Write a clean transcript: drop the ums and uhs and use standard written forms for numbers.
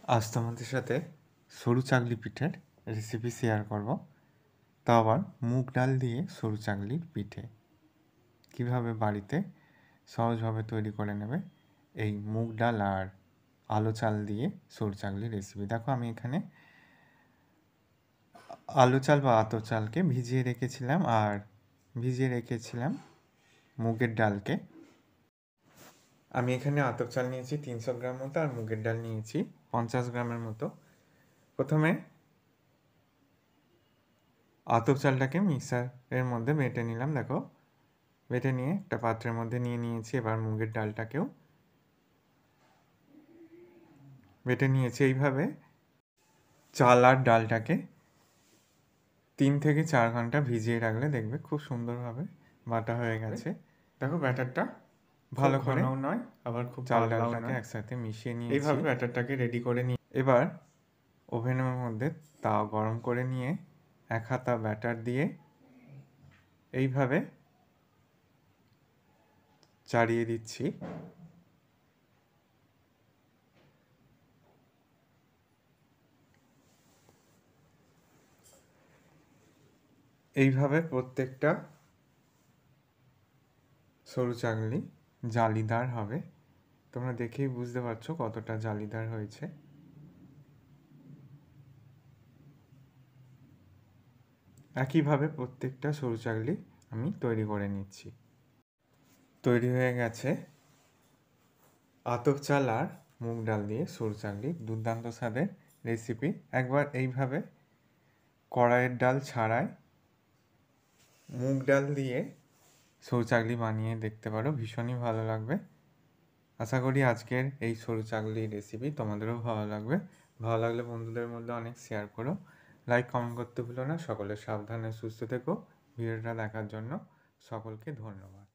আজ তোমাদের সাথে সরু চাকলি পিঠের রেসিপি শেয়ার করব। তা আবার মুগ ডাল দিয়ে সরু চাকলির পিঠে কিভাবে বাড়িতে সহজভাবে তৈরি করে নেবে এই মুগ ডাল আর আলো চাল দিয়ে সরু চাকলির রেসিপি। দেখো, আমি এখানে আলো চাল বা আতপ চালকে ভিজিয়ে রেখেছিলাম আর ভিজিয়ে রেখেছিলাম মুগের ডালকে। আমি এখানে আতপ চাল নিয়েছি 300 গ্রাম মতো আর মুগের ডাল নিয়েছি 50 গ্রামের মতো। প্রথমে আতপ চালটাকে মিক্সারের মধ্যে বেটে নিলাম। দেখো, বেটে নিয়ে একটা পাত্রের মধ্যে নিয়ে নিয়েছি। এবার মুগের ডালটাকেও বেটে নিয়েছি। এইভাবে চাল আর ডালটাকে 3 থেকে 4 ঘন্টা ভিজিয়ে রাখলে দেখবে খুব সুন্দরভাবে বাটা হয়ে গেছে। দেখো, ব্যাটারটা ভালো করে নয়, আবার খুব চাল ডালটাকে একসাথে মিশিয়ে নিয়ে এইভাবে ব্যাটারটাকে রেডি করে নিয়ে এবার ওভেনের মধ্যে তাওয়া গরম করে নিয়ে 1 হাতা ব্যাটার দিয়ে এইভাবে চাড়িয়ে দিচ্ছি। এইভাবে প্রত্যেকটা সরু চাকলি জালিদার হবে। তোমরা দেখেই বুঝতে পারছো কতটা জালিদার হয়েছে। একইভাবে প্রত্যেকটা সরু চাকলি আমি তৈরি করে নিচ্ছি। তৈরি হয়ে গেছে আতপ চাল আর মুগ ডাল দিয়ে সরু চাকলির দুর্দান্ত স্বাদের রেসিপি। একবার এইভাবে কড়াইয়ের ডাল ছাড়াই মুগ ডাল দিয়ে সরু চাকলি বানিয়ে দেখতে পারো, ভীষণই ভালো লাগবে। আশা করি আজকের এই সরু চাকলির রেসিপি তোমাদেরও ভালো লাগবে। ভালো লাগলে বন্ধুদের মধ্যে অনেক শেয়ার করো, লাইক কমেন্ট করতে ভুলো না। সকলে সাবধানে সুস্থ থেকো। ভিডিওটা দেখার জন্য সকলকে ধন্যবাদ।